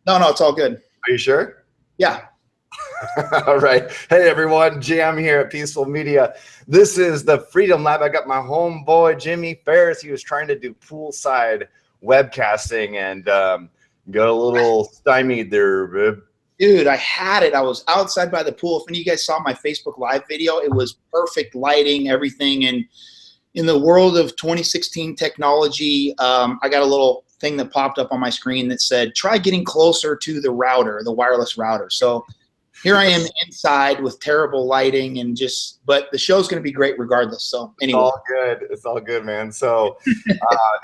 No, no, it's all good. Are you sure? Yeah. All right. Hey, everyone. Jam here at Peaceful Media. This is the Freedom Lab. I got my homeboy, Jimmy Ferris. He was trying to do poolside webcasting and got a little stymied there, babe. Dude, I had it. I was outside by the pool. If any of you guys saw my Facebook Live video, it was perfect lighting, everything. And in the world of 2016 technology, I got a little thing that popped up on my screen that said, try getting closer to the router, the wireless router. So here I am inside with terrible lighting and but the show's going to be great regardless. So anyway. It's all good. It's all good, man. So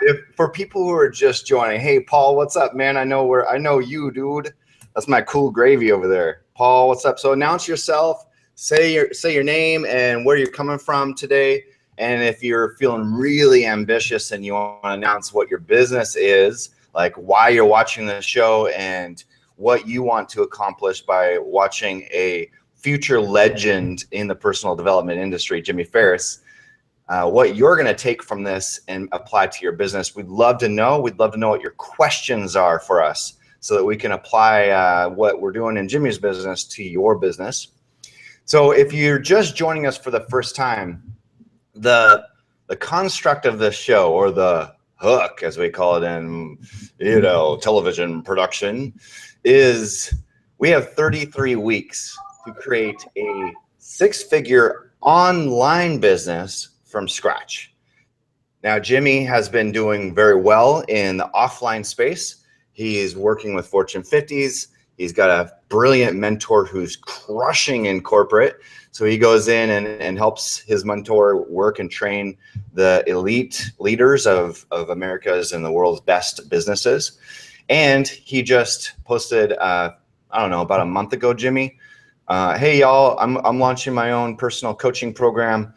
if for people who are just joining, hey, Paul, what's up, man? I know you, dude. That's my cool gravy over there. Paul, what's up? So announce yourself, say your name and where you're coming from today. And if you're feeling really ambitious and you want to announce what your business is, like why you're watching the show and what you want to accomplish by watching a future legend in the personal development industry, Jimmy Ferris, what you're going to take from this and apply to your business. We'd love to know. We'd love to know what your questions are for us, so that we can apply what we're doing in Jimmy's business to your business. So if you're just joining us for the first time, the construct of this show, or the hook as we call it in television production, is we have 33 weeks to create a 6-figure online business from scratch. Now, Jimmy has been doing very well in the offline space. He is working with Fortune 50s. He's got a brilliant mentor who's crushing in corporate. So he goes in and helps his mentor work and train the elite leaders of America's and the world's best businesses. And he just posted, I don't know, about a month ago, Jimmy, hey, y'all, I'm launching my own personal coaching program.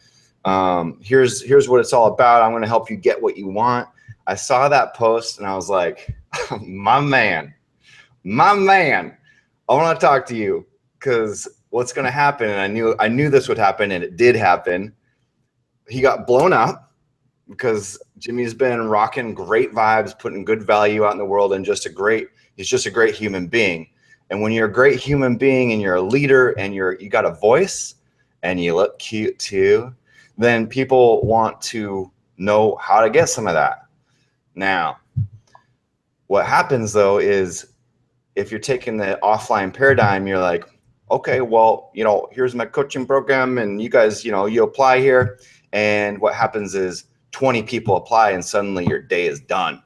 Here's what it's all about. I'm going to help you get what you want. I saw that post and I was like, my man, I want to talk to you, because what's going to happen, and I knew this would happen, and it did happen. He got blown up because Jimmy's been rocking great vibes, putting good value out in the world, and he's just a great human being. And when you're a great human being and you're a leader and you got a voice and you look cute too, then people want to know how to get some of that. Now, what happens though is, if you're taking the offline paradigm, you're like, okay, well, here's my coaching program, and you guys, you apply here, and what happens is 20 people apply, and suddenly your day is done.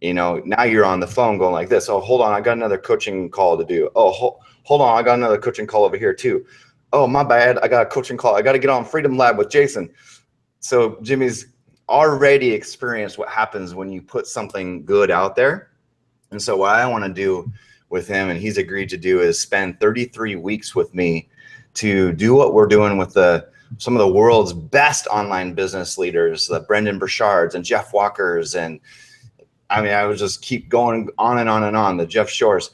Now you're on the phone going like this. Oh, hold on, I got another coaching call to do. Oh, hold on, I got another coaching call over here too. Oh, my bad, I got a coaching call. I got to get on Freedom Lab with Jason. So Jimmy's already experienced what happens when you put something good out there. And so what I want to do with him, and he's agreed to do, is spend 33 weeks with me to do what we're doing with some of the world's best online business leaders, the Brendan Burchards and Jeff Walkers. And I would just keep going on and on and on, the Jeff Shores,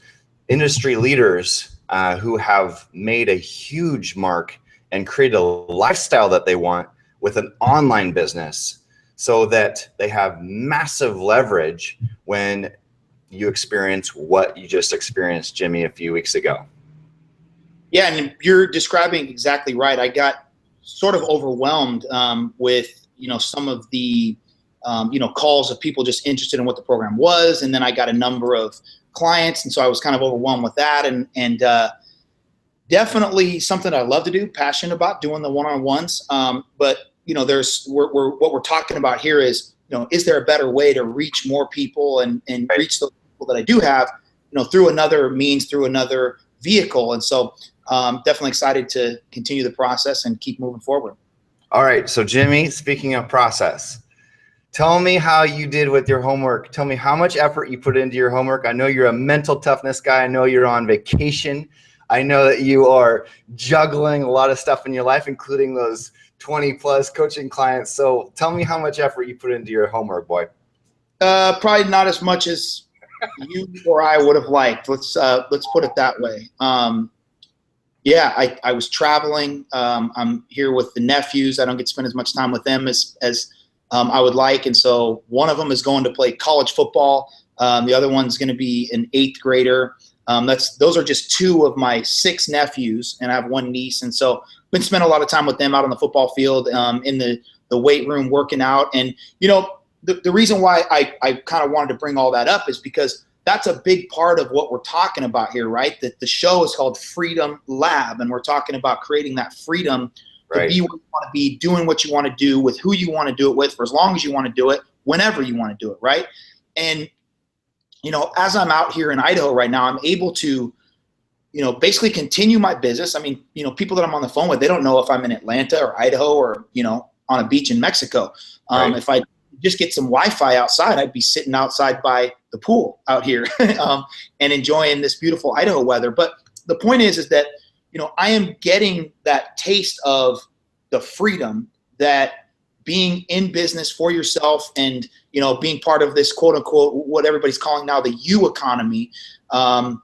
industry leaders who have made a huge mark and created a lifestyle that they want with an online business, so that they have massive leverage when you experience what you just experienced, Jimmy, a few weeks ago. Yeah, and you're describing exactly right. I got sort of overwhelmed with some of the calls of people just interested in what the program was, and then I got a number of clients, and so I was kind of overwhelmed with that, and definitely something I love to do, passionate about doing the one-on-ones. But what we're talking about here is, is there a better way to reach more people and Right. reach those people that I do have, through another means, through another vehicle. And so definitely excited to continue the process and keep moving forward. All right. So Jimmy, speaking of process, tell me how you did with your homework. Tell me how much effort you put into your homework. I know you're a mental toughness guy. I know you're on vacation. I know that you are juggling a lot of stuff in your life, including those 20 plus coaching clients. So tell me how much effort you put into your homework, boy. Probably not as much as you or I would have liked. Let's put it that way. I was traveling. I'm here with the nephews. I don't get to spend as much time with them as I would like. And so one of them is going to play college football. The other one's going to be an 8th grader. Those are just 2 of my 6 nephews, and I have 1 niece. And so I've been spending a lot of time with them out on the football field, in the weight room, working out. And, the reason why I kind of wanted to bring all that up is because that's a big part of what we're talking about here, right? That the show is called Freedom Lab, and we're talking about creating that freedom to be what you want to be, doing what you want to do, with who you want to do it with, for as long as you want to do it, whenever you want to do it, right? And, as I'm out here in Idaho right now, I'm able to, basically continue my business. I mean, people that I'm on the phone with, they don't know if I'm in Atlanta or Idaho or, on a beach in Mexico. If I just get some Wi-Fi outside, I'd be sitting outside by the pool out here and enjoying this beautiful Idaho weather. But the point is that, I am getting that taste of the freedom that being in business for yourself and, being part of this quote unquote, what everybody's calling now the U economy. And,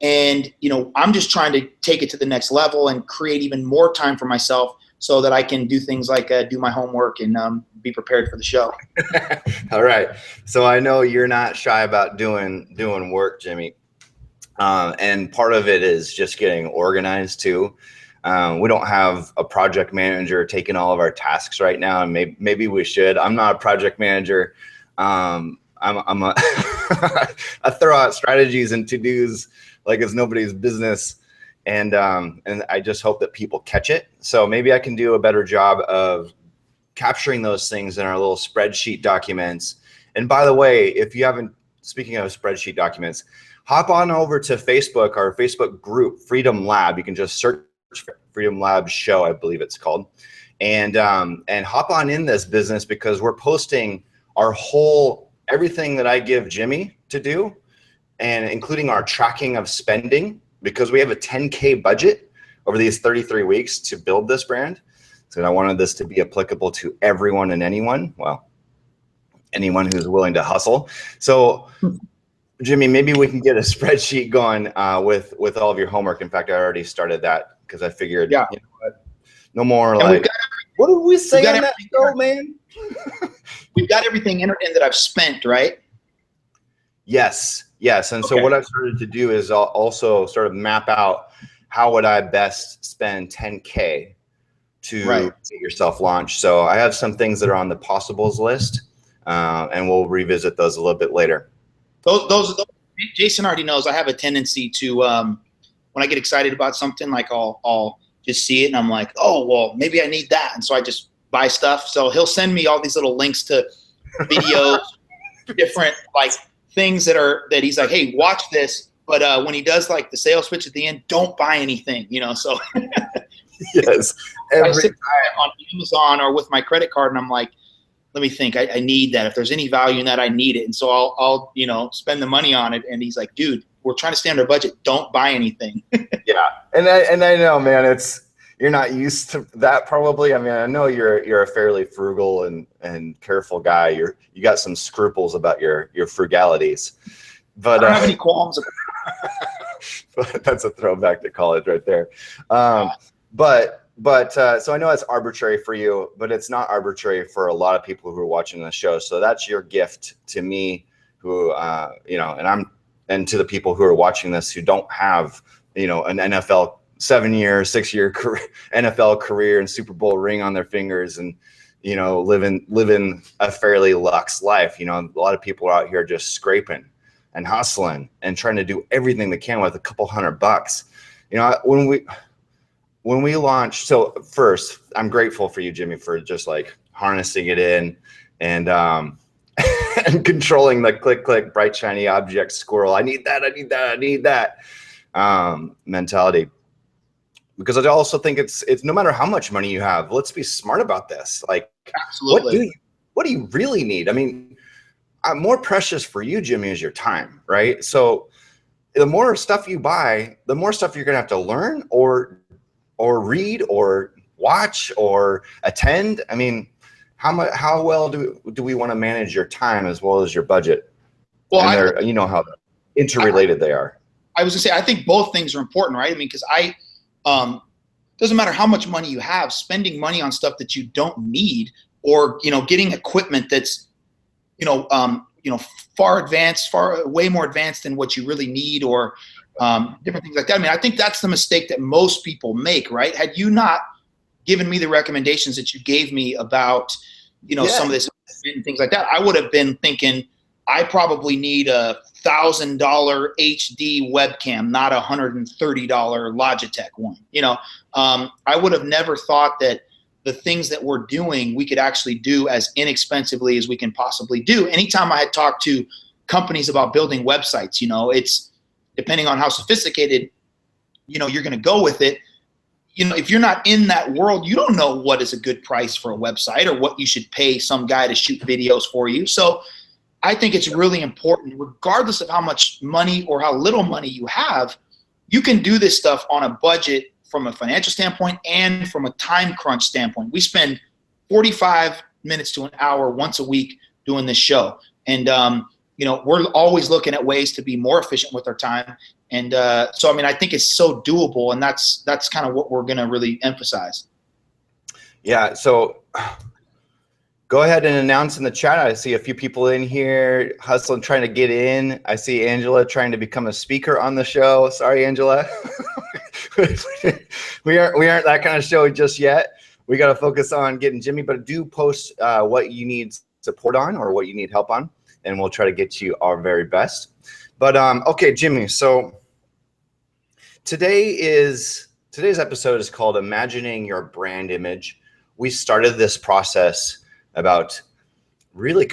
I'm just trying to take it to the next level and create even more time for myself so that I can do things like do my homework and be prepared for the show. All right. So I know you're not shy about doing work, Jimmy. And part of it is just getting organized too. We don't have a project manager taking all of our tasks right now, and maybe we should. I'm not a project manager. I'm a I throw out strategies and to-dos like it's nobody's business. And I just hope that people catch it. So maybe I can do a better job of capturing those things in our little spreadsheet documents. And by the way, if you haven't, speaking of spreadsheet documents, hop on over to Facebook, our Facebook group, Freedom Lab. You can just search Freedom Lab Show, I believe it's called. And hop on in this business, because we're posting everything that I give Jimmy to do, and including our tracking of spending, because we have a 10K budget over these 33 weeks to build this brand. So I wanted this to be applicable to everyone and anyone. Well, anyone who's willing to hustle. So Jimmy, maybe we can get a spreadsheet going with all of your homework. In fact, I already started that because I figured, no more like, what did we say on that show, man? We've got everything entered in that I've spent, right? Yes. And so what I've started to do is I'll also sort of map out how would I best spend 10K to get yourself launched. So I have some things that are on the possibles list, and we'll revisit those a little bit later. Those Jason already knows I have a tendency to, when I get excited about something, like I'll just see it and I'm like, oh, well, maybe I need that. And so I just buy stuff. So he'll send me all these little links to videos, different like things that he's like, hey, watch this. But when he does like the sales pitch at the end, don't buy anything, so. Yes. I sit on Amazon or with my credit card and I'm like, let me think, I need that. If there's any value in that, I need it. And so I'll spend the money on it. And he's like, dude, we're trying to stay under budget. Don't buy anything. Yeah. And I know, man, you're not used to that probably. I mean, I know you're a fairly frugal and careful guy. You got some scruples about your frugalities, but I don't have any qualms about but that's a throwback to college right there. So I know it's arbitrary for you, but it's not arbitrary for a lot of people who are watching the show. So that's your gift to me, who, and to the people who are watching this who don't have, an NFL 6-year career, NFL career and Super Bowl ring on their fingers, and, living a fairly luxe life. A lot of people are out here just scraping and hustling and trying to do everything they can with a couple $100. When we launched, so first, I'm grateful for you, Jimmy, for just like harnessing it in and and controlling the click, bright, shiny object squirrel. I need that mentality. Because I also think it's no matter how much money you have, let's be smart about this. Like, absolutely. What do you really need? I mean, more precious for you, Jimmy, is your time, right? So the more stuff you buy, the more stuff you're gonna have to learn or read or watch or attend. I mean, how well do we want to manage your time as well as your budget? Well, how interrelated they are. I was gonna say, I think both things are important, right? I mean, because doesn't matter how much money you have, spending money on stuff that you don't need, or getting equipment that's far advanced, way more advanced than what you really need, or different things like that. I mean, I think that's the mistake that most people make, right? Had you not given me the recommendations that you gave me about, some of this and things like that, I would have been thinking I probably need a $1,000 HD webcam, not a $130 Logitech one. I would have never thought that the things that we're doing, we could actually do as inexpensively as we can possibly do. Anytime I had talked to companies about building websites, it's depending on how sophisticated, you're going to go with it. If you're not in that world, you don't know what is a good price for a website or what you should pay some guy to shoot videos for you. So I think it's really important, regardless of how much money or how little money you have, you can do this stuff on a budget from a financial standpoint and from a time crunch standpoint. We spend 45 minutes to an hour once a week doing this show. And, we're always looking at ways to be more efficient with our time. And so, I think it's so doable, and that's kind of what we're going to really emphasize. Yeah. So go ahead and announce in the chat. I see a few people in here hustling, trying to get in. I see Angela trying to become a speaker on the show. Sorry, Angela. we aren't that kind of show just yet. We got to focus on getting Jimmy, but do post what you need support on or what you need help on, and we'll try to get you our very best. But okay, Jimmy. So today's episode is called Imagining Your Brand Image. We started this process about really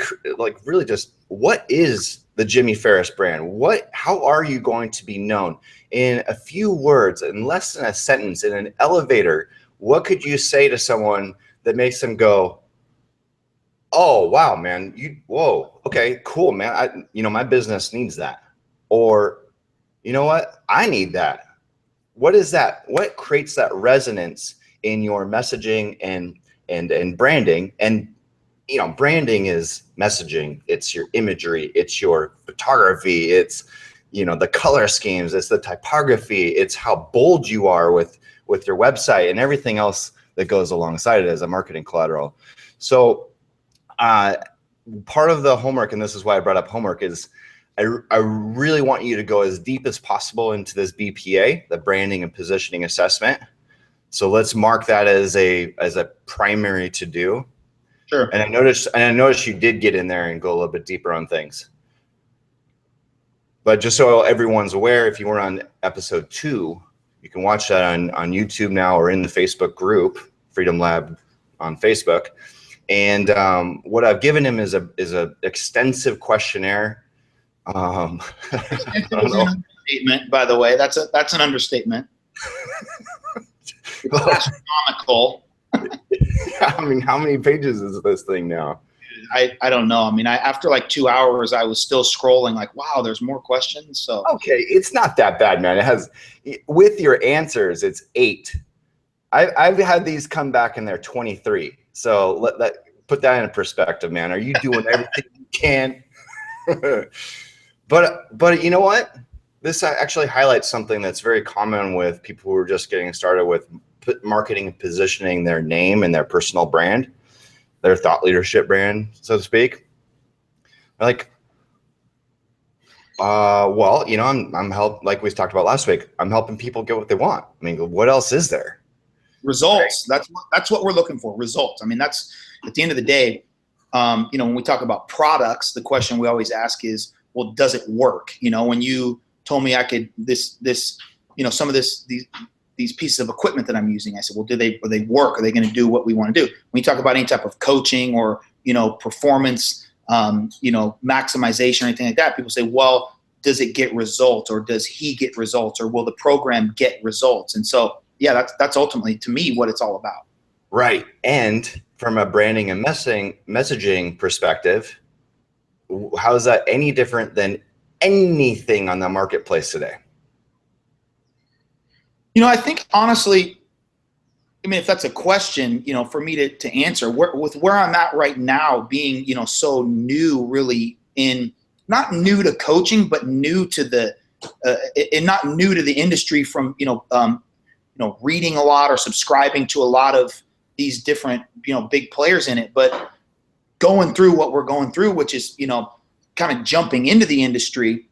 just what is the Jimmy Ferris brand? How are you going to be known? In a few words, in less than a sentence, in an elevator, what could you say to someone that makes them go, oh, wow, man, whoa, okay, cool, man. My business needs that. Or, you know what? I need that. What is that? What creates that resonance in your messaging and branding? And, branding is messaging. It's your imagery. It's your photography. It's, the color schemes. It's the typography. It's how bold you are with your website and everything else that goes alongside it as a marketing collateral. So part of the homework, and this is why I brought up homework, is I really want you to go as deep as possible into this BPA, the branding and positioning assessment. So let's mark that as a primary to do. Sure. And I noticed you did get in there and go a little bit deeper on things. But just so everyone's aware, if you were on episode 2, you can watch that on YouTube now or in the Facebook group, Freedom Lab on Facebook. And what I've given him is a extensive questionnaire. It was an understatement, by the way. That's an understatement. It's astronomical. How many pages is this thing now? I don't know. After like 2 hours, I was still scrolling like, wow, there's more questions. So okay, it's not that bad, man. It has, with your answers, it's 8. I've had these come back and they're 23. So put that in perspective, man. Are you doing everything you can? But you know what? This actually highlights something that's very common with people who are just getting started with marketing and positioning their name and their personal brand, their thought leadership brand, so to speak. Like, well, I'm like we talked about last week, I'm helping people get what they want. What else is there? Results. Right. That's what we're looking for. Results. That's at the end of the day, when we talk about products, the question we always ask is, well, does it work? When you told me I could some of these pieces of equipment that I'm using, I said, well, do they work? Are they going to do what we want to do? When you talk about any type of coaching or performance, maximization or anything like that, people say, well, does it get results, or does he get results, or will the program get results? And so, yeah, that's ultimately, to me, what it's all about. Right. And from a branding and messaging perspective, how is that any different than anything on the marketplace today? I think honestly, if that's a question, for me to answer, with where I'm at right now, being, so new, really not new to coaching, but new to and not new to the industry from, reading a lot or subscribing to a lot of these different, big players in it, but going through what we're going through, which is, kind of jumping into the industry,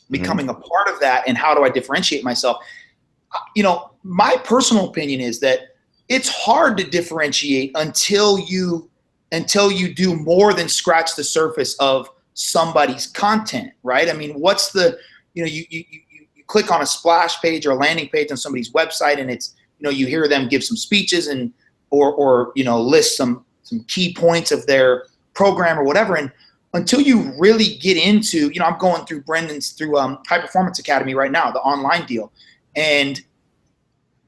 becoming a part of that, and how do I differentiate myself? You know, my personal opinion is that it's hard to differentiate until you do more than scratch the surface of somebody's content, right? I mean, what's the, you know, you click on a splash page or a landing page on somebody's website, and it's, you know, you hear them give some speeches and or you know, list some key points of their program or whatever. And until you really get into, you know, I'm going through Brendan's High Performance Academy right now, the online deal, and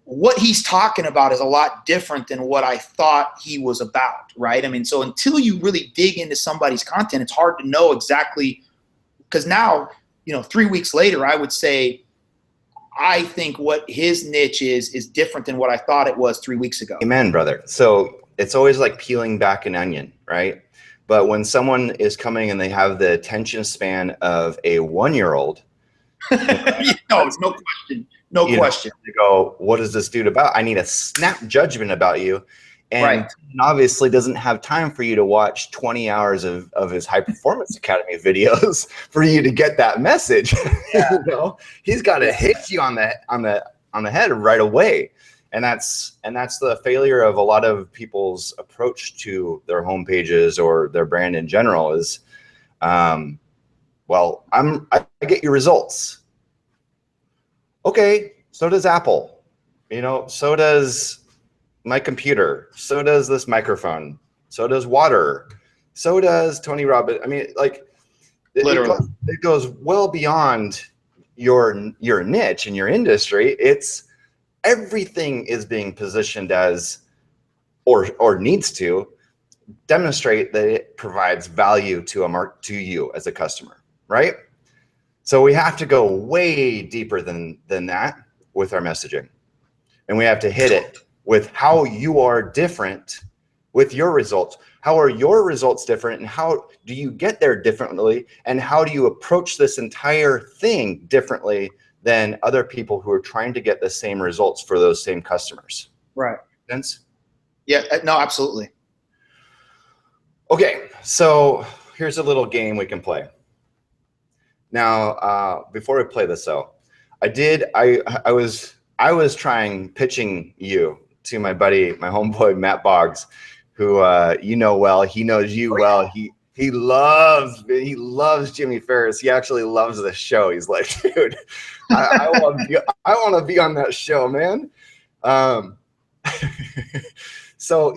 what he's talking about is a lot different than what I thought he was about, right? I mean, so until you really dig into somebody's content, it's hard to know exactly, because now, you know, 3 weeks later, I would say I think what his niche is different than what I thought it was 3 weeks ago. Amen, brother. So it's always like peeling back an onion, right? But when someone is coming and they have the attention span of a 1-year-old, no question. No question. They go, what is this dude about? I need a snap judgment about you. And obviously doesn't have time for you to watch 20 hours of his High Performance Academy videos for you to get that message. Yeah. You know, he's got to hit you on the head right away. And that's the failure of a lot of people's approach to their home pages or their brand in general is, well, I get your results. Okay, so does Apple, you know, so does my computer, so does this microphone, so does water, so does Tony Robbins. I mean, like, literally, it goes well beyond your niche and your industry. It's everything is being positioned as, or needs to demonstrate that it provides value to you as a customer, right? So we have to go way deeper than that with our messaging. And we have to hit it with how you are different with your results. How are your results different, and how do you get there differently? And how do you approach this entire thing differently than other people who are trying to get the same results for those same customers? Right. Sense? Yeah, no, absolutely. Okay, so here's a little game we can play. Now, before we play this though, I was pitching you to my buddy, my homeboy, Matt Boggs, who you know well. He knows you well. He loves Jimmy Ferris. He actually loves the show. He's like, dude, I want to be on that show, man. So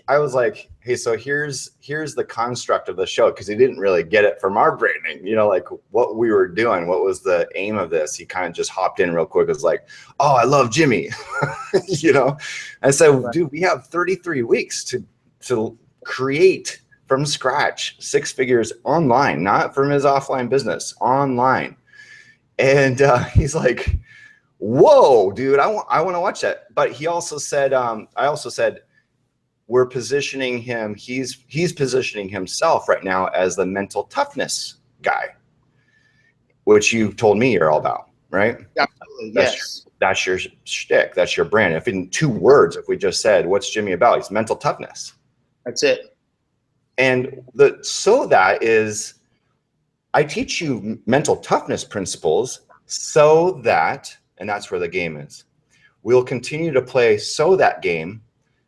I was like, hey, so here's the construct of the show, because he didn't really get it from our branding, you know, like what we were doing, what was the aim of this. He kind of just hopped in real quick. It was like, oh, I love Jimmy, you know. I said, dude, we have 33 weeks to create from scratch 6 figures online, not from his offline business, online. And he's like, whoa, dude, I want to watch that. But he also said, I also said, we're positioning him, he's positioning himself right now as the mental toughness guy, which you told me you're all about, right? Absolutely, that's your shtick, that's your brand. If in 2 words, if we just said, what's Jimmy about? He's mental toughness. That's it. And that is, I teach you mental toughness principles so that, and that's where the game is. We'll continue to play that game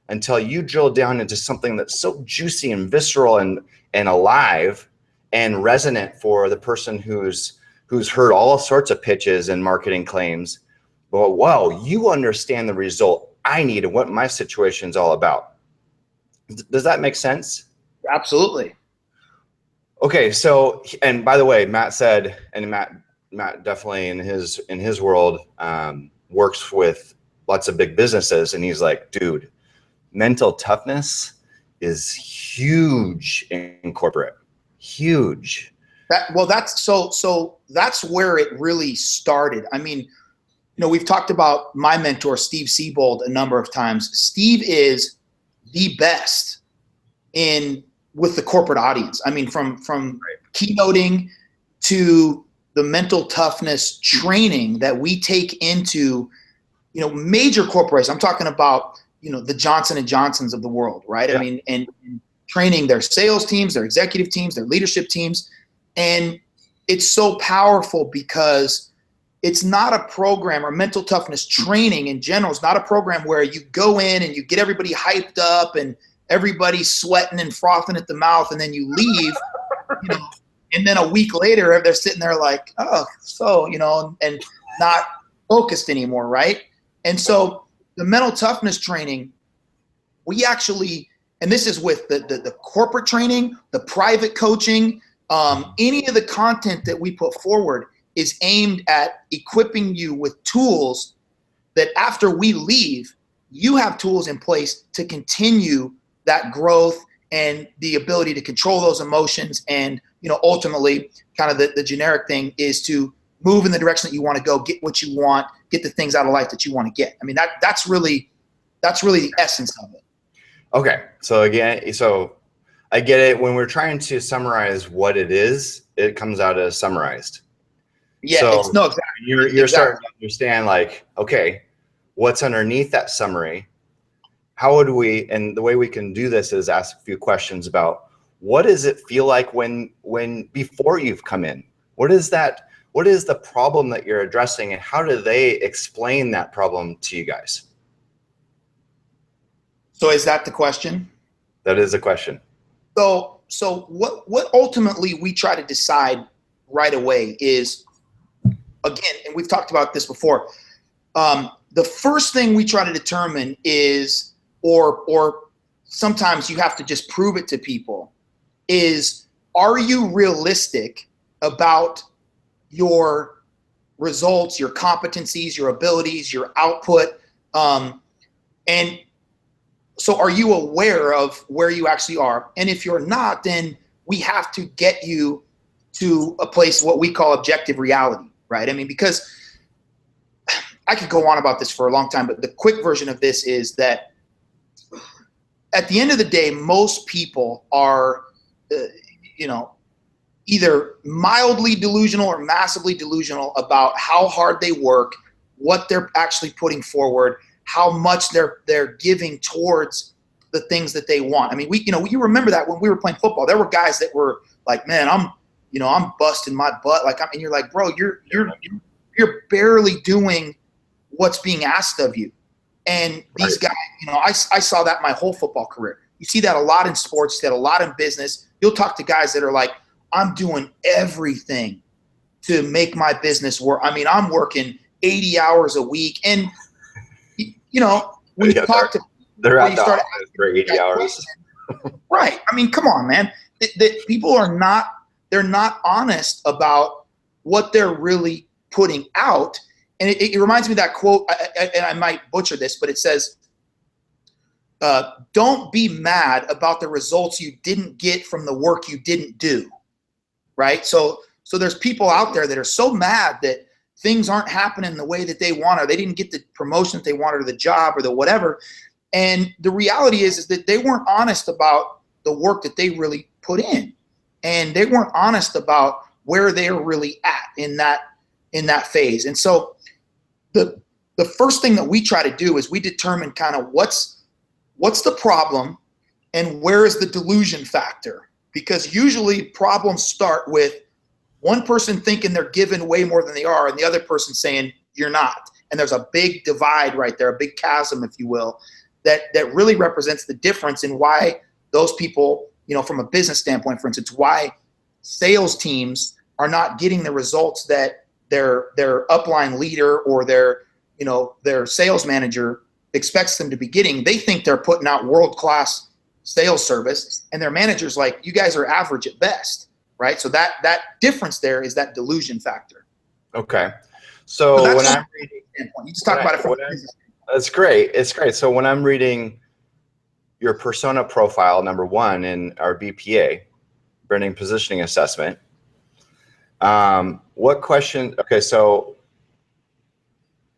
until you drill down into something that's so juicy and visceral and alive and resonant for the person who's heard all sorts of pitches and marketing claims. But wow, you understand the result I need and what my situation's all about. Does that make sense? Absolutely. Okay, so, and by the way, Matt said, and Matt definitely in his world works with lots of big businesses, and he's like, dude, mental toughness is huge in corporate. Huge. That's where it really started. I mean, you know, we've talked about my mentor, Steve Siebold, a number of times. Steve is the best with the corporate audience. I mean, from keynoting to the mental toughness training that we take into, you know, major corporations. I'm talking about, you know, the Johnson & Johnsons of the world, right? Yeah. I mean, and training their sales teams, their executive teams, their leadership teams. And it's so powerful because it's not a program, or mental toughness training in general is not a program where you go in and you get everybody hyped up and everybody's sweating and frothing at the mouth, and then you leave, you know, and then a week later they're sitting there like, oh, so, you know, and not focused anymore, right? And so the mental toughness training, we actually, and this is with the corporate training, the private coaching, any of the content that we put forward is aimed at equipping you with tools that after we leave, you have tools in place to continue that growth and the ability to control those emotions. And, you know, ultimately kind of the generic thing is to move in the direction that you want to go, get what you want, get the things out of life that you want to get. I mean, that's really the essence of it. Okay. So again, so I get it. When we're trying to summarize what it is, it comes out as summarized. Yeah, so it's no, exactly. You're exactly. starting to understand, like, okay, what's underneath that summary? How would we, and the way we can do this is ask a few questions about what does it feel like when before you've come in? What is the problem that you're addressing, and how do they explain that problem to you guys? So is that the question? That is a question. So what ultimately we try to decide right away is, again, and we've talked about this before, the first thing we try to determine is, or sometimes you have to just prove it to people, is, are you realistic about your results, your competencies, your abilities, your output? And so are you aware of where you actually are? And if you're not, then we have to get you to a place, what we call objective reality, right? I mean, because I could go on about this for a long time, but the quick version of this is that at the end of the day, most people are, you know, either mildly delusional or massively delusional about how hard they work, what they're actually putting forward, how much they're giving towards the things that they want. I mean, you remember that when we were playing football, there were guys that were like, man, I'm busting my butt. Like, and you're like, bro, you're barely doing what's being asked of you. And these guys, you know, I saw that my whole football career. You see that a lot in sports, you see that a lot in business. You'll talk to guys that are like, I'm doing everything to make my business work. I mean, I'm working 80 hours a week. And, you know, when you talk to they're at the office for 80 hours. Right. I mean, come on, man. The people are not, they're not honest about what they're really putting out. And it reminds me of that quote, and I might butcher this, but it says, don't be mad about the results you didn't get from the work you didn't do. Right. So there's people out there that are so mad that things aren't happening the way that they want, or they didn't get the promotion that they wanted, or the job, or the whatever. And the reality is that they weren't honest about the work that they really put in, and they weren't honest about where they're really at in that phase. And so the first thing that we try to do is we determine kind of what's the problem and where is the delusion factor. Because usually problems start with one person thinking they're given way more than they are, and the other person saying you're not. And there's a big divide right there, a big chasm, if you will, that really represents the difference in why those people, you know, from a business standpoint, for instance, why sales teams are not getting the results that their upline leader or their sales manager expects them to be getting. They think they're putting out world-class sales service, and their manager's like, you guys are average at best, right? So that difference there is that delusion factor. Okay. So when I'm reading, you just talk about it from business. That's great. It's great. So when I'm reading your persona profile, number one in our BPA, branding positioning assessment, what question, okay, so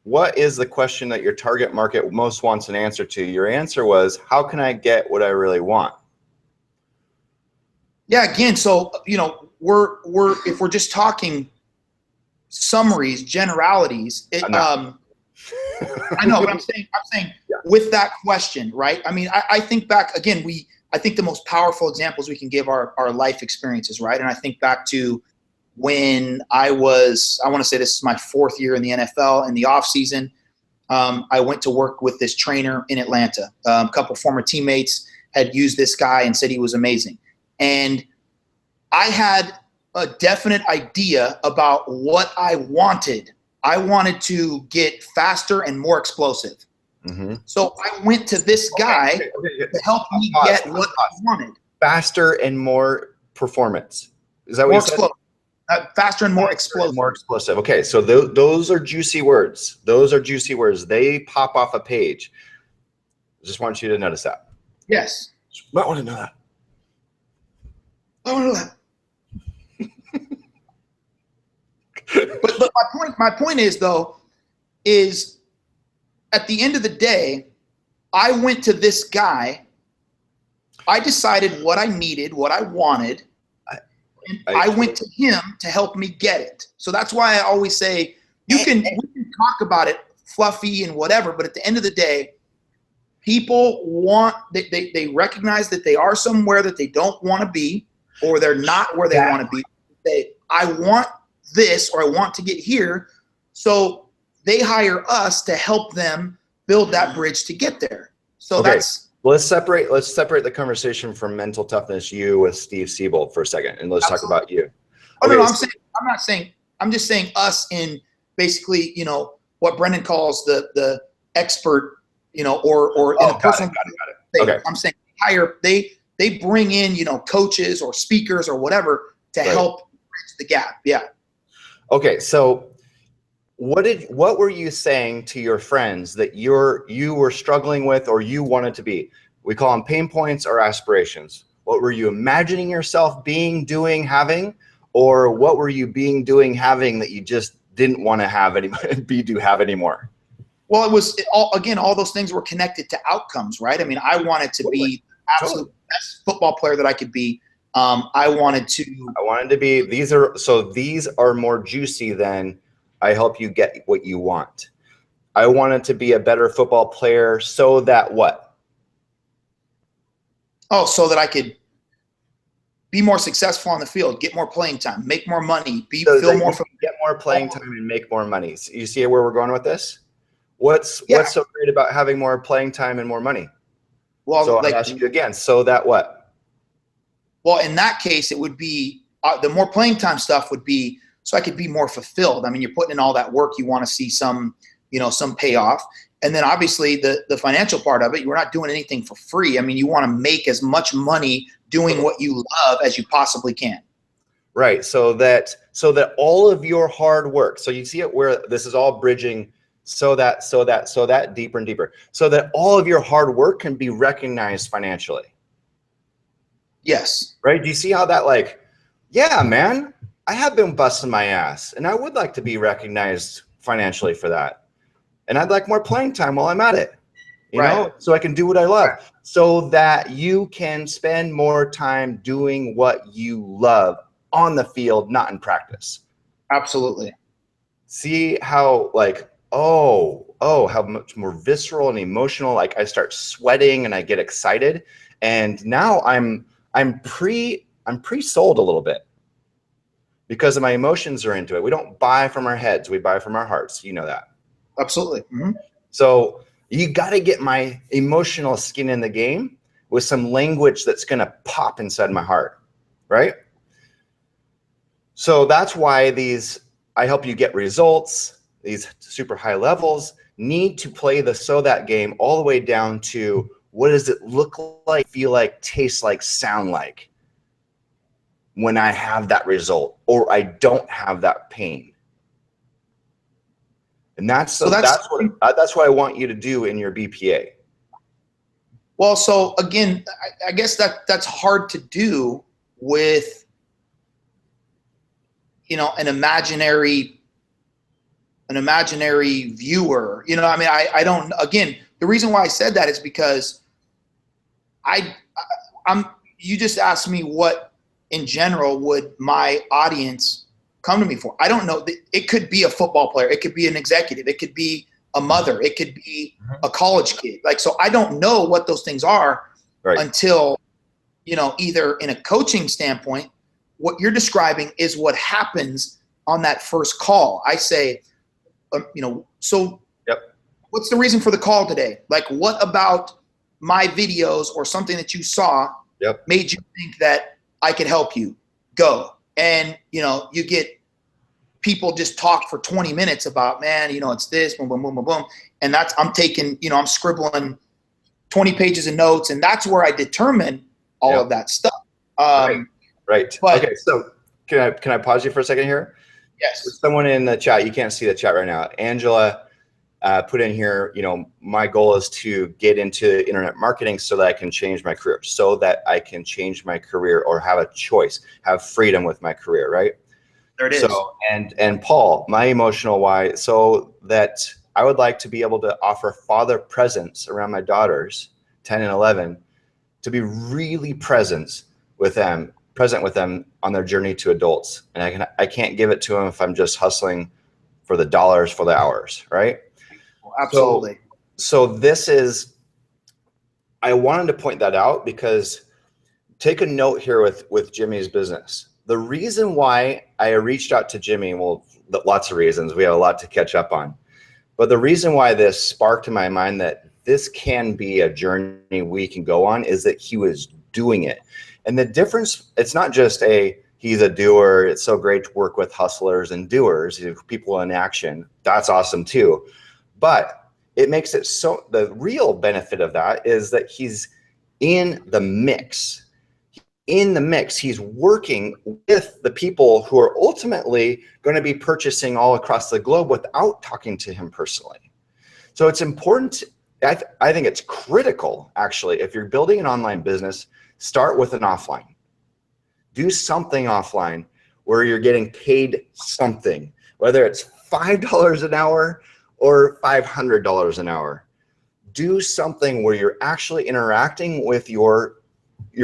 what is the question that your target market most wants an answer to? Your answer was, how can I get what I really want? Yeah, again, so, you know, if we're just talking summaries, generalities, I know, but I'm saying yeah. With that question, right? I mean, I think back again, I think the most powerful examples we can give are life experiences, right? And I think back to when I want to say this is my 4th year in the NFL. In the off season, I went to work with this trainer in Atlanta. A couple former teammates had used this guy and said he was amazing. And I had a definite idea about what I wanted. I wanted to get faster and more explosive. Mm-hmm. So I went to this guy to help me get what I wanted. Faster and more performance. Is that what you said? Faster and more explosive. More explosive. Okay, so those are juicy words. Those are juicy words. They pop off a page. Just want you to notice that. Yes. You might want to know that. I want to know that. But my point is, though, is at the end of the day, I went to this guy. I decided what I needed, what I wanted. And I went to him to help me get it. So that's why I always say we can talk about it fluffy and whatever, but at the end of the day, people they recognize that they are somewhere that they don't want to be, or they're not where they want to be. I want this, or I want to get here. So they hire us to help them build that bridge to get there. So let's separate the conversation from mental toughness, you with Steve Siebold for a second, and let's talk about you. I'm just saying us in basically, what Brendan calls the expert, or in a personal. Got it. Okay. I'm saying they bring in, coaches or speakers or whatever to help bridge the gap. Yeah. Okay. So what were you saying to your friends that you were struggling with, or you wanted to be? We call them pain points or aspirations. What were you imagining yourself being, doing, having, or what were you being, doing, having that you just didn't want to have anymore? Well, it was all those things were connected to outcomes, right? I mean, I wanted to be the absolute best football player that I could be. I wanted to be. These are more juicy than I help you get what you want. I wanted to be a better football player so that what? Oh, so that I could be more successful on the field, get more playing time, make more money, get more playing time and make more money. So you see where we're going with this? What's so great about having more playing time and more money? Well, so I'll ask you again. So that what? Well, in that case, it would be the more playing time stuff would be so I could be more fulfilled. I mean, you're putting in all that work. You want to see some payoff. And then obviously the financial part of it, you're not doing anything for free. I mean, you want to make as much money doing what you love as you possibly can. Right. So that all of your hard work, so you see it where this is all bridging so that deeper and deeper, so that all of your hard work can be recognized financially. Yes. Right. Do you see how that yeah, man, I have been busting my ass and I would like to be recognized financially for that. And I'd like more playing time while I'm at it, you know, so I can do what I love, so that you can spend more time doing what you love on the field, not in practice. Absolutely. See how how much more visceral and emotional, I start sweating and I get excited. And now I'm pre-sold a little bit because of my emotions are into it. We don't buy from our heads. We buy from our hearts. You know that. Absolutely. Mm-hmm. So you got to get my emotional skin in the game with some language that's going to pop inside my heart, right? So that's why I help you get results, these super high levels need to play the so that game all the way down to what does it look like, feel like, taste like, sound like when I have that result or I don't have that pain. And that's what I want you to do in your BPA. Well, so again, I guess that's hard to do with, an imaginary viewer. I mean, I don't. Again, the reason why I said that is because you just asked me what in general would my audience come to me for. I don't know. It could be a football player. It could be an executive. It could be a mother. It could be a college kid. So I don't know what those things are until, either in a coaching standpoint, what you're describing is what happens on that first call. I say, so what's the reason for the call today? Like, what about my videos or something that you saw made you think that I could help you? Go. And, you get people just talk for 20 minutes about, man, it's this, boom, boom, boom, boom, boom. And I'm taking, I'm scribbling 20 pages of notes, and that's where I determine all of that stuff. Right. But, okay. So can I pause you for a second here? Yes. There's someone in the chat. You can't see the chat right now. Angela put in here, my goal is to get into internet marketing so that I can change my career, or have a choice, have freedom with my career, right? There it is. So, and Paul, my emotional why, so that I would like to be able to offer father presence around my daughters, 10 and 11, to be really present with them on their journey to adults. And I can't give it to them if I'm just hustling for the dollars for the hours, right? Absolutely. So this is, I wanted to point that out because take a note here with Jimmy's business. The reason why I reached out to Jimmy, well, lots of reasons, we have a lot to catch up on, but the reason why this sparked in my mind that this can be a journey we can go on is that he was doing it. And the difference, it's not just he's a doer. It's so great to work with hustlers and doers, people in action. That's awesome too. But it makes it so, the real benefit of that is that he's in the mix. He's working with the people who are ultimately going to be purchasing all across the globe without talking to him personally. So it's important. I think it's critical, actually, if you're building an online business, start with an offline. Do something offline where you're getting paid something, whether it's $5 an hour or $500 an hour. Do something where you're actually interacting with your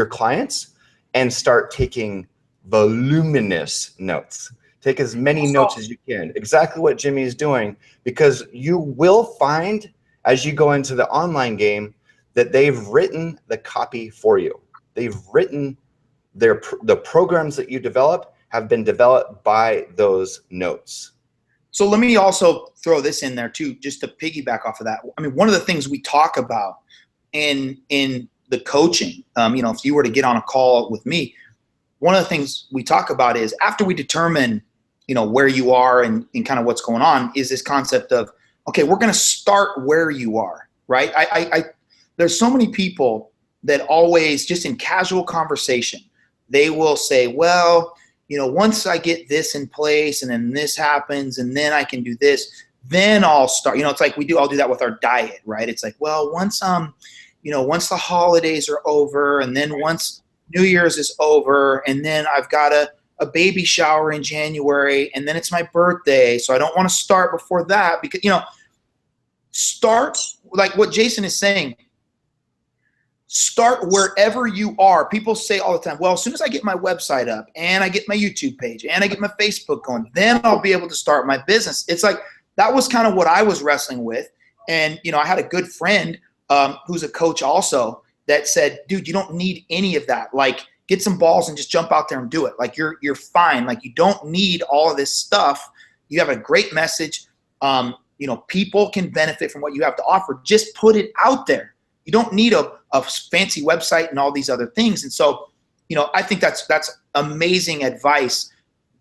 clients and start taking voluminous notes. Take as many notes as you can. Exactly what Jimmy is doing, because you will find as you go into the online game that they've written the copy for you. They've written the programs that you develop have been developed by those notes. So let me also throw this in there too, just to piggyback off of that. I mean, one of the things we talk about in the coaching, if you were to get on a call with me, one of the things we talk about is after we determine, where you are and kind of what's going on, is this concept of, okay, we're going to start where you are, right? There's so many people that always, just in casual conversation, they will say, well, once I get this in place and then this happens and then I can do this, then I'll start. It's like I'll do that with our diet, right? It's like, well, once once the holidays are over and then once New Year's is over and then I've got a baby shower in January and then it's my birthday. So I don't want to start before that because, start like what Jason is saying. Start wherever you are. People say all the time, well, as soon as I get my website up and I get my YouTube page and I get my Facebook going, then I'll be able to start my business. It's like, that was kind of what I was wrestling with. And, I had a good friend who's a coach also that said, dude, you don't need any of that. Like, get some balls and just jump out there and do it. Like, you're fine. Like, you don't need all of this stuff. You have a great message. People can benefit from what you have to offer. Just put it out there. You don't need a fancy website and all these other things. And so, I think that's amazing advice.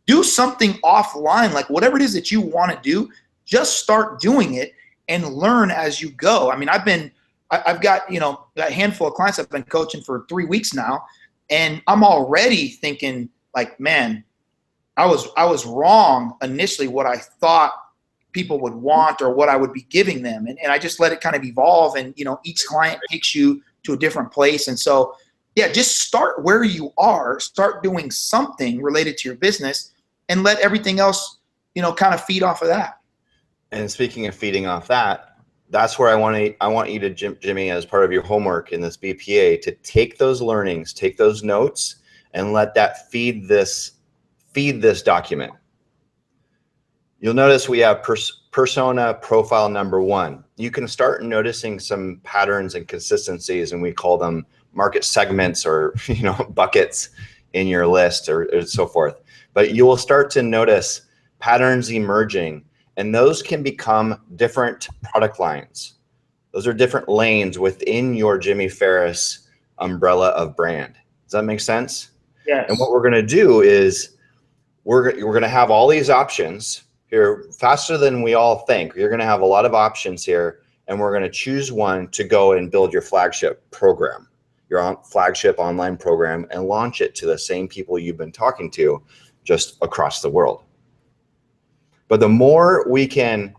Do something offline, like whatever it is that you want to do, just start doing it and learn as you go. I mean, I've got, a handful of clients I've been coaching for 3 weeks now, and I'm already thinking like, man, I was wrong initially what I thought people would want or what I would be giving them. And I just let it kind of evolve. And, each client takes you to a different place. And so, yeah, just start where you are, start doing something related to your business and let everything else, kind of feed off of that. And speaking of feeding off that, that's where I want you to, Jimmy, as part of your homework in this BPA, to take those learnings, take those notes, and let that feed this document. You'll notice we have persona profile number 1. You can start noticing some patterns and consistencies, and we call them market segments or buckets in your list or so forth. But you will start to notice patterns emerging, and those can become different product lines. Those are different lanes within your Jimmy Ferris umbrella of brand. Does that make sense? Yes. And what we're going to do is we're going to have all these options here faster than we all think. You're going to have a lot of options here, and we're going to choose one to go and build your flagship program, your flagship online program, and launch it to the same people you've been talking to just across the world. But the more we can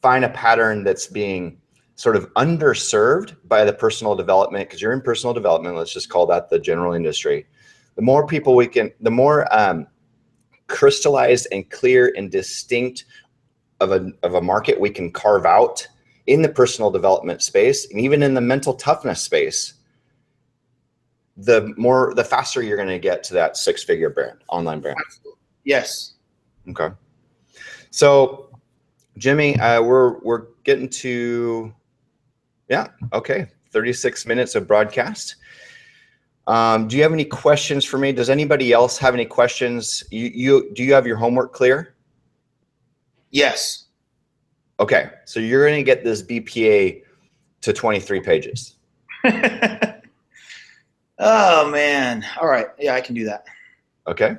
find a pattern that's being sort of underserved by the personal development, because you're in personal development, let's just call that the general industry, the more people we can, the more crystallized and clear and distinct of a market we can carve out in the personal development space, and even in the mental toughness space, the faster you're going to get to that six-figure brand, online brand. Absolutely. Yes. Okay. So, Jimmy, we're getting to, yeah, okay, 36 minutes of broadcast. Do you have any questions for me? Does anybody else have any questions? Do you have your homework clear? Yes. Okay, so you're going to get this BPA to 23 pages. Oh man. All right. Yeah, I can do that. Okay.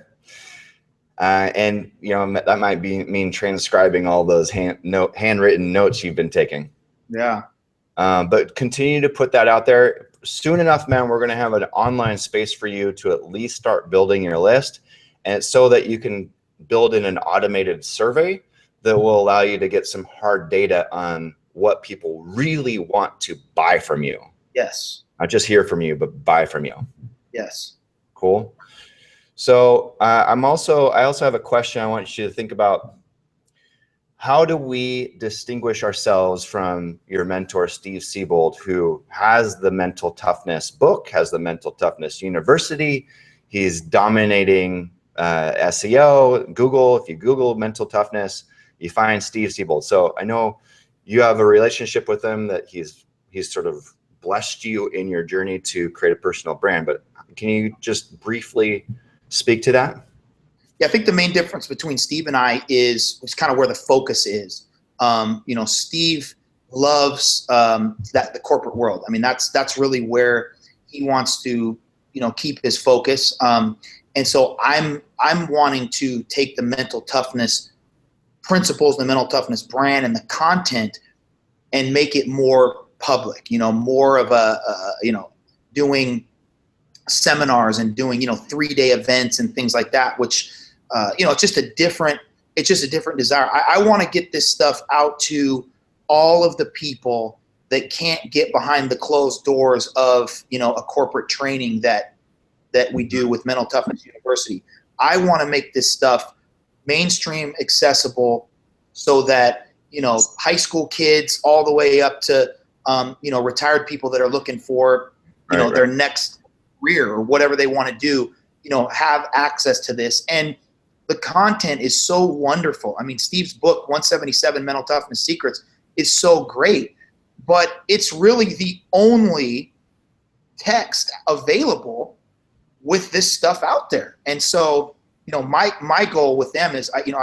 And you know, that might mean transcribing all those handwritten notes you've been taking. Yeah. But continue to put that out there. Soon enough, man, we're going to have an online space for you to at least start building your list, and it's so that you can build in an automated survey that will allow you to get some hard data on what people really want to buy from you. Yes. Not just hear from you, but buy from you. Yes. Cool. So I also have a question I want you to think about. How do we distinguish ourselves from your mentor, Steve Siebold, who has the Mental Toughness book, has the Mental Toughness University? He's dominating SEO, Google. If you Google mental toughness, you find Steve Siebold. So I know you have a relationship with him, that he's sort of blessed you in your journey to create a personal brand. But can you just briefly speak to that? Yeah, I think the main difference between Steve and I is kind of where the focus is. You know, Steve loves the corporate world. I mean, that's really where he wants to, you know, keep his focus. And so I'm wanting to take the mental toughness principles, the mental toughness brand, and the content, and make it more public. You know, more of you know, doing seminars and doing, you know, 3-day events and things like that, which you know, it's just a different desire. I want to get this stuff out to all of the people that can't get behind the closed doors of, you know, a corporate training that we do with Mental Toughness University. I want to make this stuff mainstream, accessible, so that, you know, high school kids all the way up to you know, retired people that are looking for, you know, their next career or whatever they want to do, you know, have access to this. And the content is so wonderful. I mean, Steve's book, 177 Mental Toughness Secrets, is so great, but it's really the only text available with this stuff out there. And so, you know, my goal with them is, you know,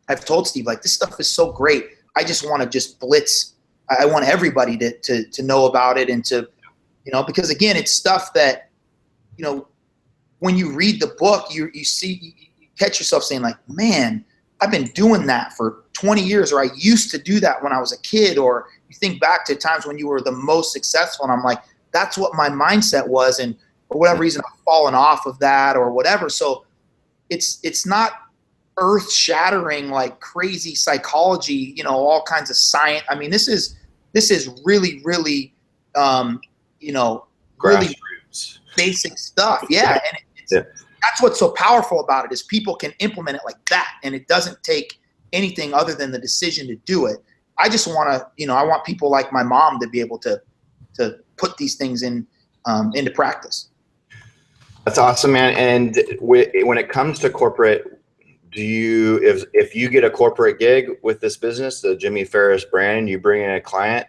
I've told Steve, like, this stuff is so great. I just want to just blitz. I want everybody to know about it, and to, you know, because again, it's stuff that, you know, when you read the book, you catch yourself saying, like, man, I've been doing that for 20 years, or I used to do that when I was a kid. Or you think back to times when you were the most successful, and I'm like, that's what my mindset was, and for whatever reason I've fallen off of that or whatever. So it's not earth-shattering, like crazy psychology, you know, all kinds of science. I mean, this is really, really you know, really basic stuff. Yeah. And that's what's so powerful about it, is people can implement it like that, and it doesn't take anything other than the decision to do it. I just want to, you know, I want people like my mom to be able to put these things into practice. That's awesome, man. And when it comes to corporate, do you, if you get a corporate gig with this business, the Jimmy Ferris brand, you bring in a client,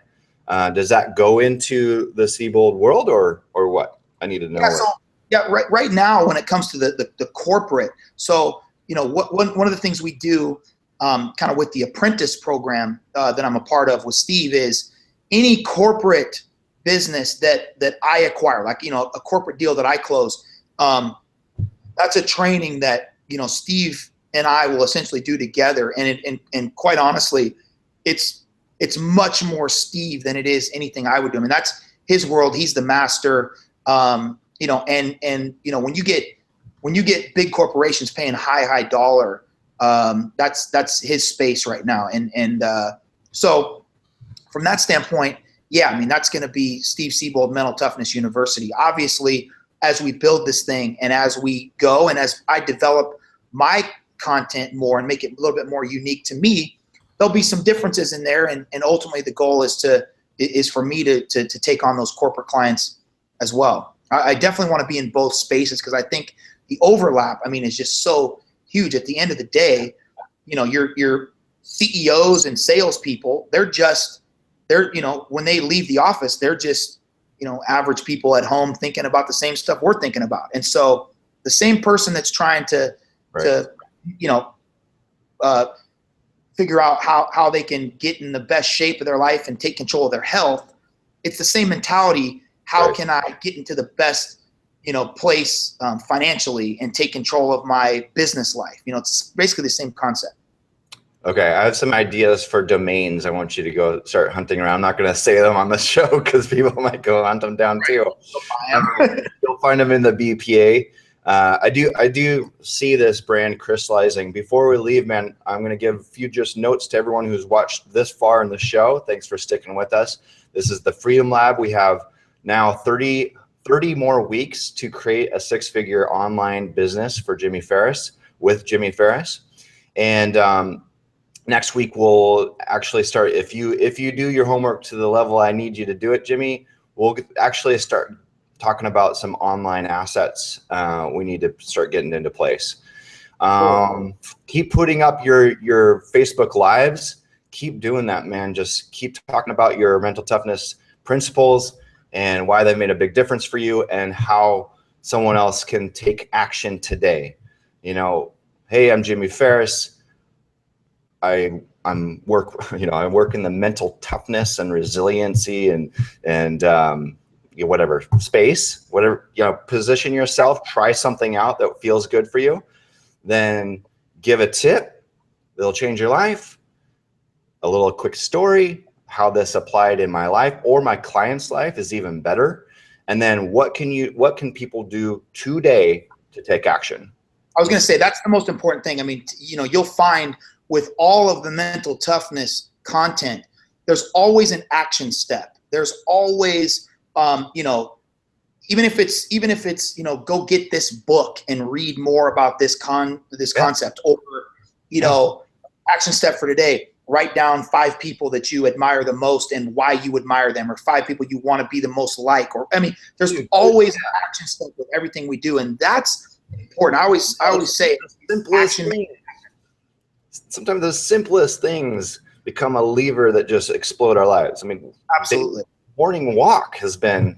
does that go into the Siebold world, or what? I need to know. Yeah, so Yeah, right now when it comes to the corporate, so one of the things we do kind of with the apprentice program that I'm a part of with Steve is any corporate business that I acquire, like a corporate deal that I close, that's a training that Steve and I will essentially do together, and quite honestly, it's much more Steve than it is anything I would do. I mean, that's his world. He's the master. And when you get big corporations paying high dollar, that's his space right now. So from that standpoint, yeah, I mean, that's going to be Steve Siebold Mental Toughness University. Obviously, as we build this thing and as we go and as I develop my content more and make it a little bit more unique to me, there'll be some differences in there. And ultimately the goal is for me to take on those corporate clients as well. I definitely want to be in both spaces because I think the overlap, I mean, is just so huge. At the end of the day, your CEOs and salespeople, they're when they leave the office, they're just, average people at home thinking about the same stuff we're thinking about. And so the same person that's trying to figure out how they can get in the best shape of their life and take control of their health, it's the same mentality. How can I get into the best, place financially and take control of my business life? It's basically the same concept. Okay, I have some ideas for domains. I want you to go start hunting around. I'm not going to say them on the show because people might go hunt them down too. You'll find them in the BPA. I do see this brand crystallizing. Before we leave, man, I'm going to give a few just notes to everyone who's watched this far in the show. Thanks for sticking with us. This is the Freedom Lab. We have now 30 more weeks to create a 6-figure online business for Jimmy Ferris with Jimmy Ferris. And next week we'll actually start. If you do your homework to the level I need you to do it, Jimmy, we'll actually start talking about some online assets we need to start getting into place. Keep putting up your Facebook lives. Keep doing that, man. Just keep talking about your mental toughness principles and why they made a big difference for you and how someone else can take action today. Hey, I'm Jimmy Ferris. I work in the mental toughness and resiliency and whatever space, position yourself, try something out that feels good for you, then give a tip that'll change your life, a little quick story, how this applied in my life or my client's life is even better. And then what can people do today to take action? I was going to say, that's the most important thing. I mean, you'll find with all of the mental toughness content, there's always an action step. There's always, even if it's, go get this book and read more about this concept, or, action step for today, write down 5 people that you admire the most and why you admire them, or 5 people you want to be the most like, or, I mean, there's always an action step with everything we do. And that's important. I always say action. Sometimes the simplest things become a lever that just explode our lives. I mean, absolutely. Morning walk has been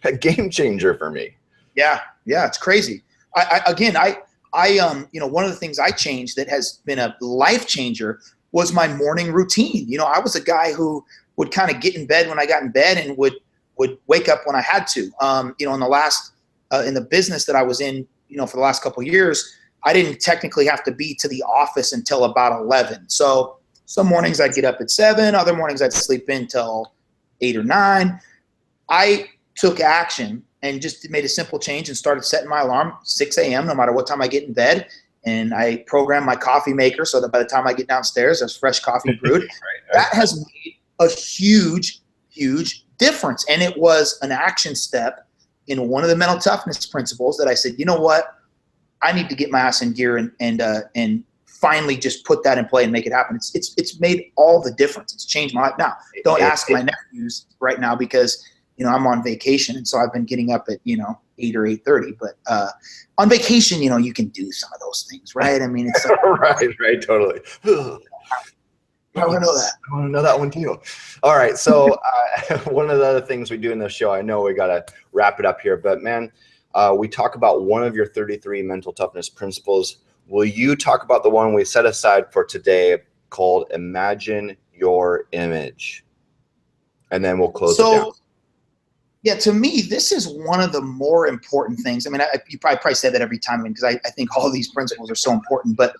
a game changer for me. Yeah, it's crazy. I one of the things I changed that has been a life changer was my morning routine. I was a guy who would kind of get in bed when I got in bed and would wake up when I had to. In the business that I was in, for the last couple of years, I didn't technically have to be to the office until about 11. So some mornings I'd get up at 7, other mornings I'd sleep in till 8 or 9. I took action and just made a simple change and started setting my alarm 6 a.m. no matter what time I get in bed. And I programmed my coffee maker so that by the time I get downstairs, there's fresh coffee brewed. Right. That has made a huge, huge difference. And it was an action step in one of the mental toughness principles that I said, you know what? I need to get my ass in gear and finally just put that in play and make it happen. It's made all the difference. It's changed my life. Now, don't ask my nephews right now because I'm on vacation, and so I've been getting up at 8 or 8:30. But on vacation, you can do some of those things, right? I mean, it's right, totally. I want to know that. I want to know that one too. All right, so one of the other things we do in this show, I know we got to wrap it up here, but man, we talk about one of your 33 mental toughness principles. Will you talk about the one we set aside for today called Imagine Your Image? And then we'll close it down. Yeah, to me, this is one of the more important things. I mean, you probably say that every time, because I think all of these principles are so important. But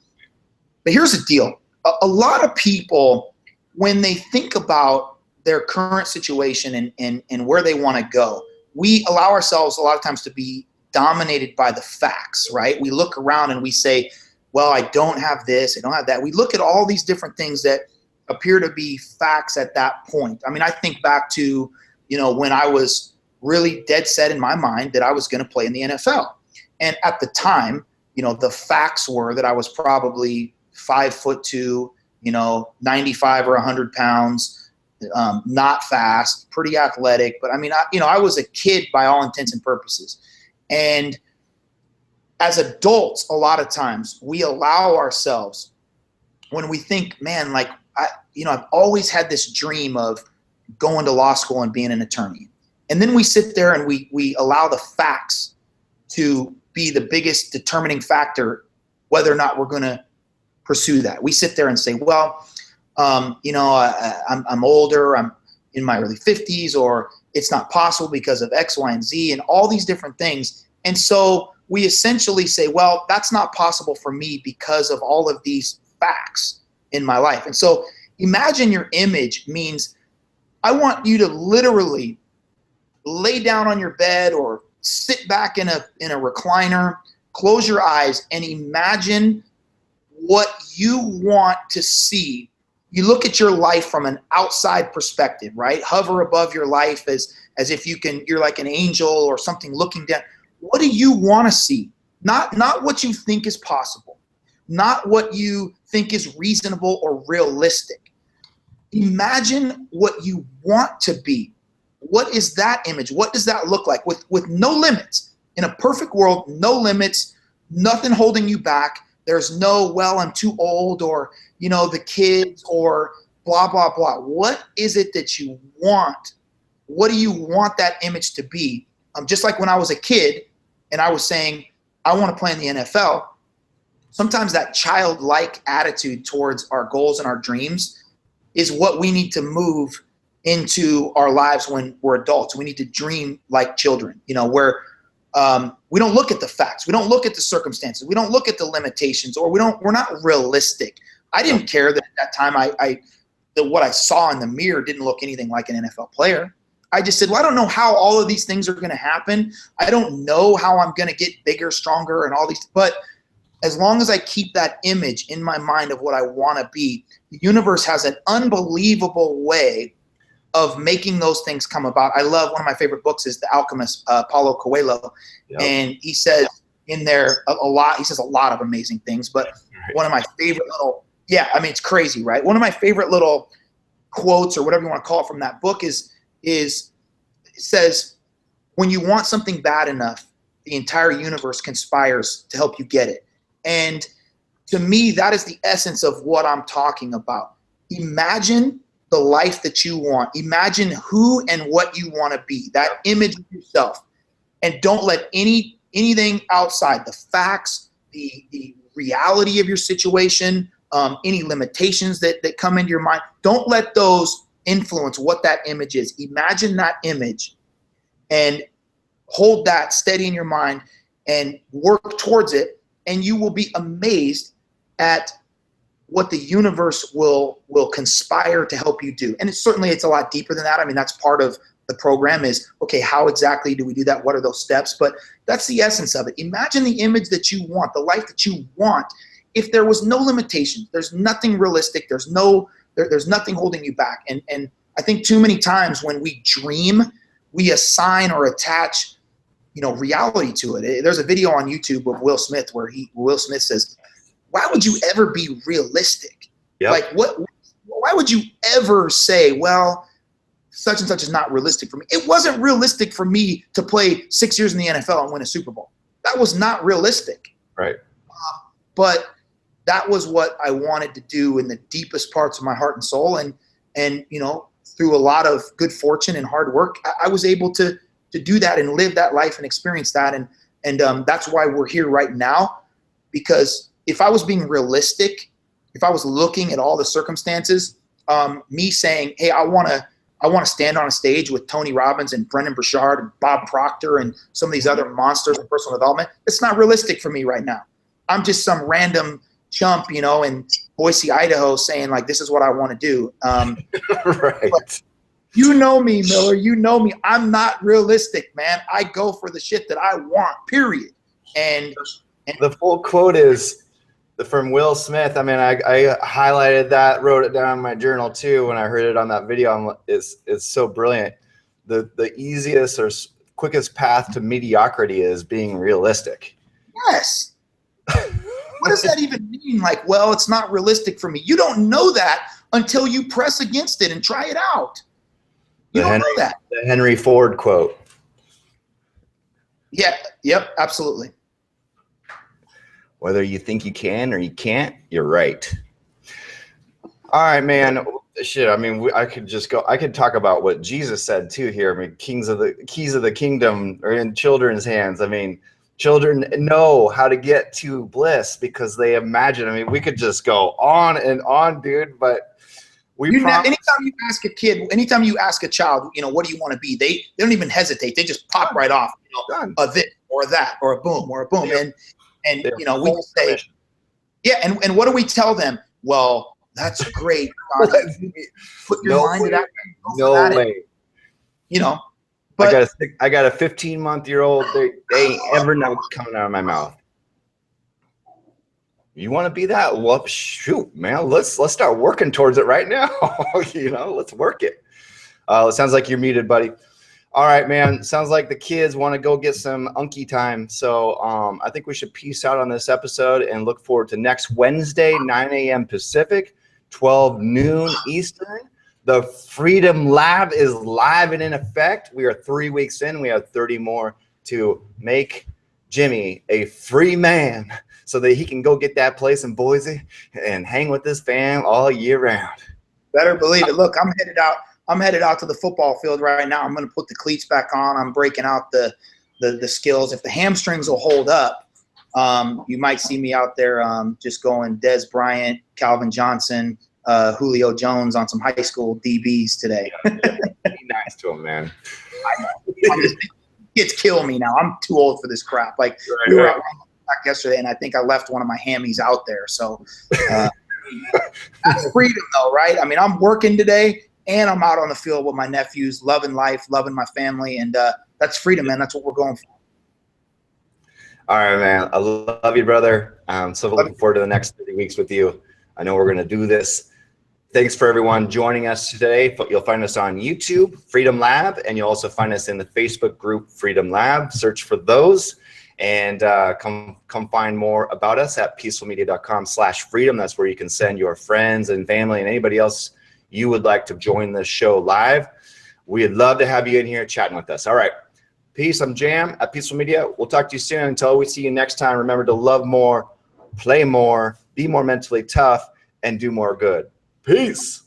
here's the deal. A lot of people, when they think about their current situation and where they want to go, we allow ourselves a lot of times to be dominated by the facts, right? We look around and we say, well, I don't have this, I don't have that. We look at all these different things that appear to be facts at that point. I mean, I think back to, when I was really dead set in my mind that I was going to play in the NFL. And at the time, the facts were that I was probably 5'2", 95 or 100 pounds, not fast, pretty athletic. But I mean, I was a kid by all intents and purposes. And as adults, a lot of times we allow ourselves, when we think, man, like, I've always had this dream of going to law school and being an attorney. And then we sit there and we allow the facts to be the biggest determining factor whether or not we're going to pursue that. We sit there and say, well, I'm older, I'm in my early 50s, or it's not possible because of X, Y, and Z, and all these different things. And so we essentially say, well, that's not possible for me because of all of these facts in my life. And so imagine your image means I want you to literally lay down on your bed or sit back in a recliner, close your eyes, and imagine what you want to see. You look at your life from an outside perspective, right? Hover above your life as if you're like an angel or something looking down. What do you want to see? Not what you think is possible, not what you think is reasonable or realistic. Imagine what you want to be. What is that image? What does that look like? With no limits. In a perfect world, no limits, nothing holding you back. There's no, well, I'm too old, or, the kids, or blah, blah, blah. What is it that you want? What do you want that image to be? Just like when I was a kid and I was saying, I want to play in the NFL, sometimes that childlike attitude towards our goals and our dreams is what we need to move into our lives when we're adults. We need to dream like children, where we don't look at the facts. We don't look at the circumstances. We don't look at the limitations, or we're not realistic. I didn't care that at that time that what I saw in the mirror didn't look anything like an NFL player. I just said, well, I don't know how all of these things are going to happen. I don't know how I'm going to get bigger, stronger, and all these, but as long as I keep that image in my mind of what I want to be, the universe has an unbelievable way of making those things come about. I love, one of my favorite books is The Alchemist, Paulo Coelho. Yep. And he says in there he says a lot of amazing things, but one of my favorite it's crazy, right? One of my favorite little quotes, or whatever you want to call it, from that book is it says, when you want something bad enough, the entire universe conspires to help you get it. And to me, that is the essence of what I'm talking about. Imagine the life that you want. Imagine who and what you want to be, that image of yourself. And don't let anything outside, the facts, the reality of your situation, any limitations that come into your mind, don't let those influence what that image is. Imagine that image and hold that steady in your mind and work towards it, and you will be amazed at what the universe will conspire to help you do. And it's a lot deeper than that. I mean, that's part of the program is, okay, how exactly do we do that? What are those steps? But that's the essence of it. Imagine the image that you want, the life that you want. If there was no limitations, there's nothing realistic, there's nothing holding you back. And I think too many times when we dream, we assign or attach, reality to it. There's a video on YouTube of Will Smith where Will Smith says, why would you ever be realistic? Yep. Like why would you ever say, well, such and such is not realistic for me? It wasn't realistic for me to play 6 years in the NFL and win a Super Bowl. That was not realistic. Right. But that was what I wanted to do in the deepest parts of my heart and soul. And through a lot of good fortune and hard work, I was able to do that and live that life and experience that. And And that's why we're here right now, because if I was being realistic, if I was looking at all the circumstances, me saying, hey, I want to stand on a stage with Tony Robbins and Brendan Burchard and Bob Proctor and some of these other monsters of personal development, it's not realistic for me right now. I'm just some random chump, you know, in Boise, Idaho, saying like, this is what I want to do. Right. You know me, Miller. You know me. I'm not realistic, man. I go for the shit that I want, period. And the full quote is from Will Smith. I mean, I highlighted that, wrote it down in my journal too when I heard it on that video. It's so brilliant. The easiest or quickest path to mediocrity is being realistic. Yes. What does that even mean? Like, well, it's not realistic for me. You don't know that until you press against it and try it out. You don't know that. The Henry Ford quote. Yeah. Yep. Absolutely. Whether you think you can or you can't, you're right. All right, man. Shit. I mean, I could just go. I could talk about what Jesus said too here. I mean, keys of the kingdom are in children's hands. I mean, children know how to get to bliss because they imagine. I mean, we could just go on and on, dude. But anytime you ask a kid, anytime you ask a child, you know, what do you want to be? They don't even hesitate. They just pop right off. You know, a this or that or a boom or a boom. Yeah. And you know, we just say, yeah. And what do we tell them? Well, that's great. Put your mind to that. No way. You know, but I got a 15-month-old. They ain't ever know coming out of my mouth. You want to be that? Well, shoot, man. Let's start working towards it right now. You know, let's work it. It sounds like you're muted, buddy. All right, man. Sounds like the kids want to go get some Unky time. So I think we should peace out on this episode and look forward to next Wednesday, 9 a.m. Pacific, 12 noon Eastern. The Freedom Lab is live and in effect. We are 3 weeks in. We have 30 more to make Jimmy a free man so that he can go get that place in Boise and hang with his fam all year round. Better believe it. Look, I'm headed out to the football field right now. I'm going to put the cleats back on. I'm breaking out the skills. If the hamstrings will hold up, you might see me out there just going Des Bryant, Calvin Johnson, Julio Jones on some high school DBs today. Be nice to him, man. I know. Kids kill me now. I'm too old for this crap. Like we were out back yesterday, and I think I left one of my hammies out there. So that's freedom, though, right? I mean, I'm working today. And I'm out on the field with my nephews, loving life, loving my family, and that's freedom, man. That's what we're going for. All right, man. I love you, brother. I'm so looking forward to the next 30 weeks with you. I know we're going to do this. Thanks for everyone joining us today. You'll find us on YouTube, Freedom Lab, and you'll also find us in the Facebook group, Freedom Lab. Search for those, and come find more about us at peacefulmedia.com/freedom. That's where you can send your friends and family and anybody else you would like to join this show live. We'd love to have you in here chatting with us. All right. Peace. I'm Jam at Peaceful Media. We'll talk to you soon. Until we see you next time, remember to love more, play more, be more mentally tough, and do more good. Peace.